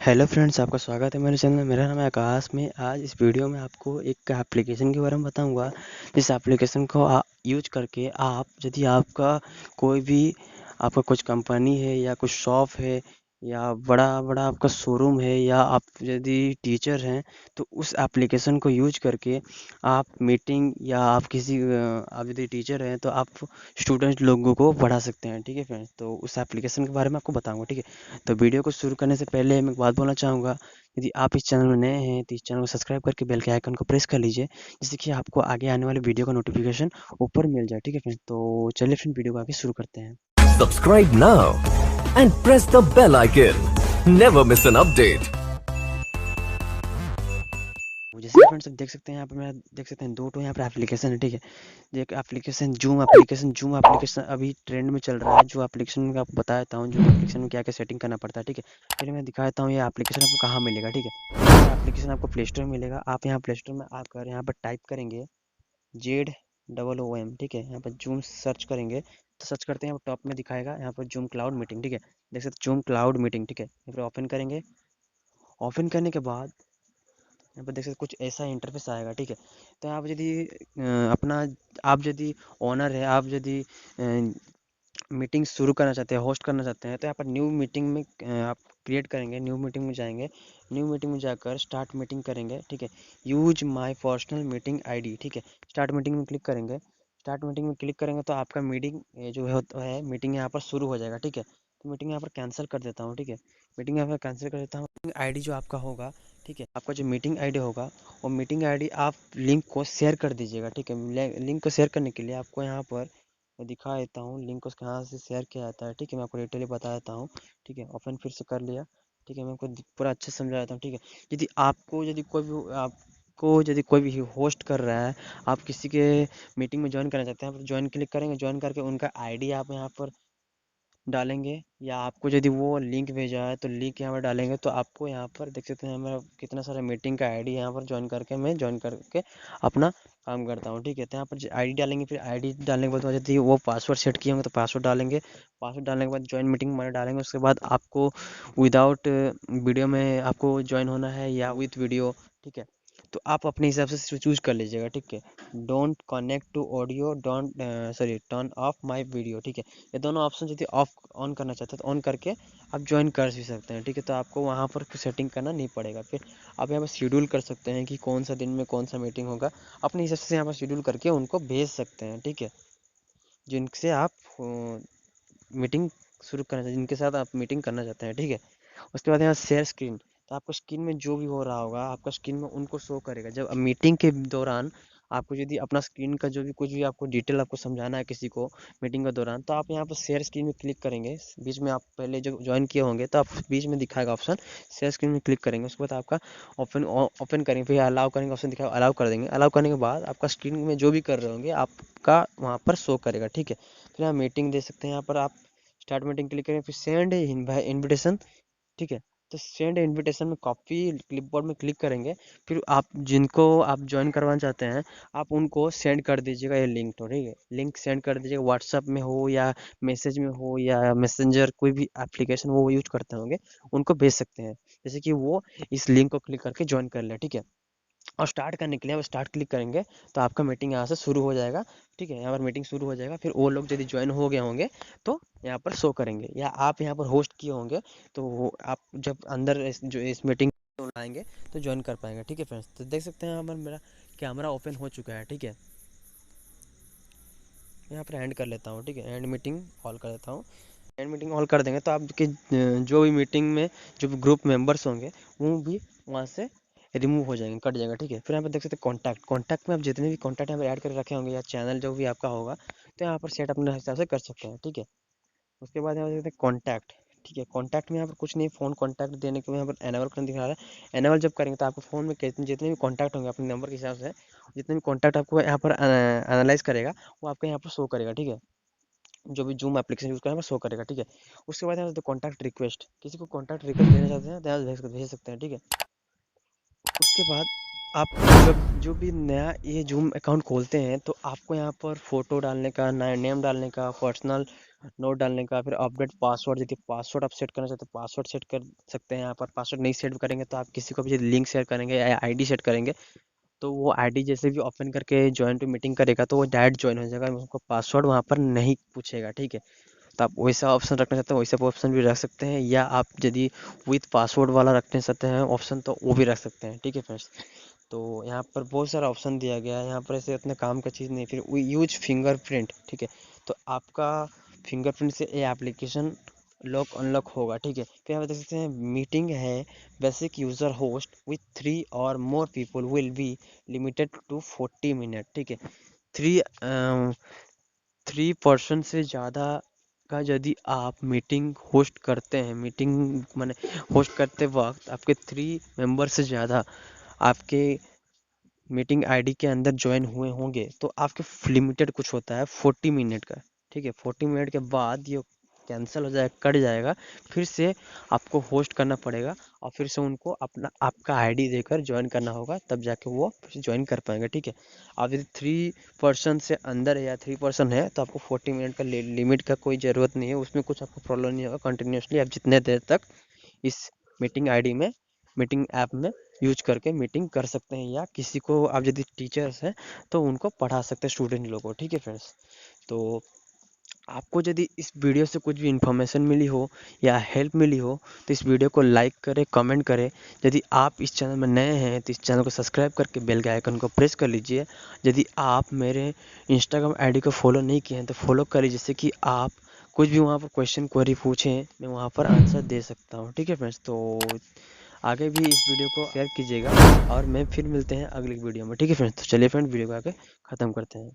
Hello friends, आपका स्वागत है मेरे चैनल में। मेरा नाम है आकाश। में आज इस वीडियो में आपको एक एप्लीकेशन के बारे में बताऊंगा। जिस एप्लीकेशन को यूज करके आप, यदि आपका कोई भी आपका कुछ कंपनी है या कुछ शॉप है या बड़ा बड़ा आपका शोरूम है या आप यदि टीचर हैं, तो उस एप्लीकेशन को यूज करके आप मीटिंग या आप किसी आप यदि टीचर हैं तो आप स्टूडेंट लोगों को पढ़ा सकते हैं। ठीक है फ्रेंड्स, तो उस एप्लीकेशन के बारे में आपको बताऊंगा। ठीक है, तो वीडियो को शुरू करने से पहले मैं एक बात बोलना चाहूँगा। यदि आप इस चैनल में नए हैं तो इस चैनल को सब्सक्राइब करके बेल के आइकन को प्रेस कर लीजिए, जिससे कि आपको आगे आने वाले वीडियो का नोटिफिकेशन ऊपर मिल जाए। ठीक है फ्रेंड्स, तो चलिए फ्रेंड वीडियो को आगे शुरू करते हैं। Subscribe now and press the bell icon. Never miss an update. जैसे फ्रेंड्स आप देख सकते हैं, यहाँ पे मैं देख सकते हैं दो यहाँ पे एप्लीकेशन है। ठीक है, एक एप्लीकेशन अभी ट्रेंड में चल रहा है। जो एप्लीकेशन में आपको बता देता हूँ, जो एप्लीकेशन में क्या क्या सेटिंग करना पड़ता है। ठीक है, फिर मैं दिखा देता हूँ ये एप्लीकेशन आपको कहाँ मिलेगा। ठीक है, ये एप्लीकेशन आपको प्ले स्टोर में मिलेगा। आप यहाँ प्ले स्टोर में आकर यहाँ पर टाइप करेंगे ZOOM। ठीक है, यहाँ पर जूम सर्च करेंगे तो सर्च करते हैं, यहाँ पर टॉप में दिखाएगा यहाँ पर जूम क्लाउड मीटिंग। ठीक है, देख सकते जूम क्लाउड मीटिंग। ठीक है, यहाँ पर ओपन करेंगे। ओपन करने के बाद यहाँ पर देख सकते कुछ ऐसा इंटरफेस आएगा। ठीक है, तो आप यदि अपना आप यदि ओनर है, आप यदि मीटिंग शुरू करना चाहते हैं, होस्ट करना चाहते हैं, तो यहाँ पर न्यू मीटिंग में आप क्रिएट करेंगे। न्यू मीटिंग में जाएंगे, न्यू मीटिंग में जाकर स्टार्ट मीटिंग करेंगे। ठीक है, use my personal meeting ID. ठीक है, स्टार्ट मीटिंग में क्लिक करेंगे। स्टार्ट मीटिंग में क्लिक करेंगे तो आपका मीटिंग जो है मीटिंग यहाँ पर शुरू हो जाएगा। ठीक है, तो मीटिंग यहाँ पर कैंसिल कर देता हूँ। ठीक है, मीटिंग यहाँ पर कैंसिल कर देता हूँ। आईडी जो आपका होगा, ठीक है, आपका जो मीटिंग आईडी होगा, वो मीटिंग आईडी आप लिंक को शेयर कर दीजिएगा। ठीक है, लिंक को शेयर करने के लिए आपको यहाँ पर मैं दिखा देता हूँ लिंक को कहाँ से शेयर किया जाता है। ठीक है, मैं आपको डिटेल बता देता हूँ। ठीक है, ओपन फिर से कर लिया। ठीक है, मैं आपको पूरा अच्छे से समझा देता हूँ। ठीक है, यदि कोई भी होस्ट कर रहा है, आप किसी के मीटिंग में ज्वाइन करना चाहते हैं, आप ज्वाइन क्लिक करेंगे। ज्वाइन करके उनका आईडी आप यहाँ पर डालेंगे, या आपको यदि वो लिंक भेजा है तो लिंक यहाँ पर डालेंगे, तो आपको यहाँ पर देख सकते हैं हमारा कितना सारा मीटिंग का आईडी यहाँ पर ज्वाइन करके मैं ज्वाइन करके अपना काम करता हूँ। ठीक है, तो यहाँ पर आईडी डालेंगे। फिर आईडी डालने के बाद यदि वो पासवर्ड सेट किए होंगे तो पासवर्ड डालेंगे। पासवर्ड डालने के बाद ज्वाइन मीटिंग में डालेंगे। उसके बाद आपको विदाउट वीडियो में आपको ज्वाइन होना है या विथ वीडियो। ठीक है, तो आप अपने हिसाब से चूज कर लीजिएगा। ठीक है, don't connect to audio, don't sorry turn off my video. ठीक है, ये दोनों ऑप्शन यदि ऑफ ऑन करना चाहते हैं तो ऑन करके आप ज्वाइन कर भी सकते हैं। ठीक है, तो आपको वहाँ पर सेटिंग करना नहीं पड़ेगा। फिर आप यहाँ पर शेड्यूल कर सकते हैं कि कौन सा दिन में कौन सा मीटिंग होगा। अपने हिसाब से यहाँ पर शेड्यूल करके उनको भेज सकते हैं। ठीक है, जिनसे आप मीटिंग शुरू करना चाहते हैं, जिनके साथ आप मीटिंग करना चाहते हैं। ठीक है, उसके बाद यहाँ शेयर स्क्रीन, तो आपको स्क्रीन में जो भी हो रहा होगा आपका स्क्रीन में उनको शो करेगा। जब मीटिंग के दौरान आपको यदि अपना स्क्रीन का जो भी कुछ भी आपको डिटेल आपको समझाना है किसी को मीटिंग के दौरान, तो आप यहाँ पर शेयर स्क्रीन में क्लिक करेंगे। बीच में आप पहले जो ज्वाइन किए होंगे तो आप बीच में दिखाएगा ऑप्शन, शेयर स्क्रीन में क्लिक करेंगे। उसके बाद आपका ओपन करेंगे, फिर अलाउ करेंगे, ऑप्शन दिखाएगा, अलाउ कर देंगे। अलाउ करने के बाद आपका स्क्रीन में जो भी कर रहे होंगे आपका वहाँ पर शो करेगा। ठीक है, फिर आप मीटिंग दे सकते हैं। यहाँ पर आप स्टार्ट मीटिंग क्लिक करें, फिर सेंड इनविटेशन। ठीक है, तो सेंड इनविटेशन में कॉपी क्लिपबोर्ड में क्लिक करेंगे। फिर आप जिनको आप ज्वाइन करवाना चाहते हैं आप उनको सेंड कर दीजिएगा ये लिंक। तो ठीक है, लिंक सेंड कर दीजिएगा, व्हाट्सएप में हो या मैसेज में हो या मैसेंजर, कोई भी एप्लीकेशन वो यूज करते होंगे उनको भेज सकते हैं, जैसे कि वो इस लिंक को क्लिक करके ज्वाइन कर ले। ठीक है, और स्टार्ट करने के लिए आप स्टार्ट क्लिक करेंगे तो आपका मीटिंग यहाँ से शुरू हो जाएगा। ठीक है, यहाँ पर मीटिंग शुरू हो जाएगा। फिर वो लोग यदि ज्वाइन हो गए होंगे तो यहाँ पर शो करेंगे, या आप यहाँ पर होस्ट किए होंगे तो आप जब अंदर जो इस मीटिंग आएंगे तो ज्वाइन कर पाएंगे। ठीक है फ्रेंड्स, तो देख सकते हैं यहाँ पर मेरा कैमरा ओपन हो चुका है। ठीक है, यहाँ पर एंड कर लेता हूँ। ठीक है, एंड मीटिंग ऑल कर देता हूँ। एंड मीटिंग ऑल कर देंगे तो आपके जो भी मीटिंग में जो भी ग्रुप मेंबर्स होंगे वो भी वहाँ से रिमूव हो जाएंगे, कट जाएगा। ठीक है, फिर यहाँ पर देख सकते हैं कॉन्टैक्ट में आप जितने भी कॉन्टैक्ट यहाँ पर ऐड कर रखे होंगे या चैनल जो भी आपका होगा तो यहाँ पर सेट अपने हिसाब से कर सकते हैं। ठीक है, उसके बाद यहाँ पर देखते हैं कॉन्टैक्ट। ठीक है, कॉन्टैक्ट में यहाँ पर कुछ नहीं, फ़ोन कॉन्टैक्ट देने के लिए यहाँ पर एनेबल करना दिखा रहा है। एनेबल जब करेंगे तो आपको फ़ोन में कितने जितने भी कॉन्टैक्ट होंगे अपने नंबर के हिसाब से, जितने भी कॉन्टैक्ट आपको यहाँ पर एनालाइज करेगा वो आपको यहाँ पर शो करेगा। ठीक है, जो भी जूम एप्लीकेशन यूज़ करें शो करेगा। ठीक है, उसके बाद यहाँ से कॉन्टैक्ट रिक्वेस्ट, किसी को कॉन्टैक्ट रिक्वेस्ट देना चाहते हैं तो यहाँ भेज भेज सकते हैं। ठीक है, उसके बाद आप जब जो भी नया ये जूम अकाउंट खोलते हैं तो आपको यहाँ पर फोटो डालने का, नया नेम डालने का, पर्सनल नोट डालने का, फिर अपडेट पासवर्ड, यदि पासवर्ड आप सेट करना चाहते हैं पासवर्ड सेट कर सकते हैं। यहाँ पर पासवर्ड नहीं सेट करेंगे तो आप किसी को भी यदि लिंक शेयर करेंगे या आईडी सेट करेंगे तो वो आईडी जैसे भी ओपन करके ज्वाइन टू मीटिंग करेगा तो वो डायरेक्ट ज्वाइन हो जाएगा, उसको पासवर्ड वहाँ पर नहीं पूछेगा, ठीक है। तो आप वैसा ऑप्शन रखना चाहते हैं वैसा ऑप्शन भी रख सकते हैं, या आप यदि विथ पासवर्ड वाला रखना चाहते हैं ऑप्शन तो वो भी रख सकते हैं, ठीक है फ्रेंड्स। तो यहाँ पर बहुत सारा ऑप्शन दिया गया है, यहाँ पर ऐसे उतने काम का चीज़ नहीं। फिर यूज फिंगरप्रिंट, ठीक है। तो आपका फिंगरप्रिंट से ये एप्लीकेशन लॉक अनलॉक होगा, ठीक है। फिर यहाँ पे देख सकते हैं मीटिंग है, बेसिक यूजर होस्ट विथ 3 और more people will be limited to 40 minute, ठीक है। थ्री 3 पर्सन से ज़्यादा का यदि आप मीटिंग होस्ट करते हैं, मीटिंग माने होस्ट करते वक्त आपके 3 मेंबर से ज़्यादा आपके मीटिंग आईडी के अंदर ज्वाइन हुए होंगे तो आपके लिमिटेड कुछ होता है 40 मिनट का, ठीक है। 40 मिनट के बाद ये कैंसिल हो जाएगा, कट जाएगा, फिर से आपको होस्ट करना पड़ेगा और फिर से उनको अपना आपका आईडी देकर ज्वाइन करना होगा, तब जाके वो फिर से ज्वाइन कर पाएंगे, ठीक है। अब यदि 3 पर्सन से अंदर है या 3 पर्सन है तो आपको 40 मिनट का लिमिट का कोई ज़रूरत नहीं है, उसमें कुछ आपको प्रॉब्लम नहीं होगा। कंटिन्यूसली आप जितने देर तक इस मीटिंग आईडी में, मीटिंग ऐप में यूज करके मीटिंग कर सकते हैं, या किसी को आप यदि टीचर्स हैं तो उनको पढ़ा सकते हैं, स्टूडेंट लोगों को, ठीक है फ्रेंड्स। तो आपको यदि इस वीडियो से कुछ भी इन्फॉर्मेशन मिली हो या हेल्प मिली हो तो इस वीडियो को लाइक करें, कमेंट करें। यदि आप इस चैनल में नए हैं तो इस चैनल को सब्सक्राइब करके बेल के आइकन को प्रेस कर लीजिए। यदि आप मेरे इंस्टाग्राम आईडी को फॉलो नहीं किए हैं तो फॉलो करिए, जिससे कि आप कुछ भी वहाँ पर क्वेश्चन क्वेरी पूछें मैं वहाँ पर आंसर दे सकता हूँ, ठीक है फ्रेंड्स। तो आगे भी इस वीडियो को शेयर कीजिएगा और मैं फिर मिलते हैं अगली वीडियो में, ठीक है फ्रेंड्स। तो चलिए फ्रेंड्स वीडियो को आगे ख़त्म करते हैं।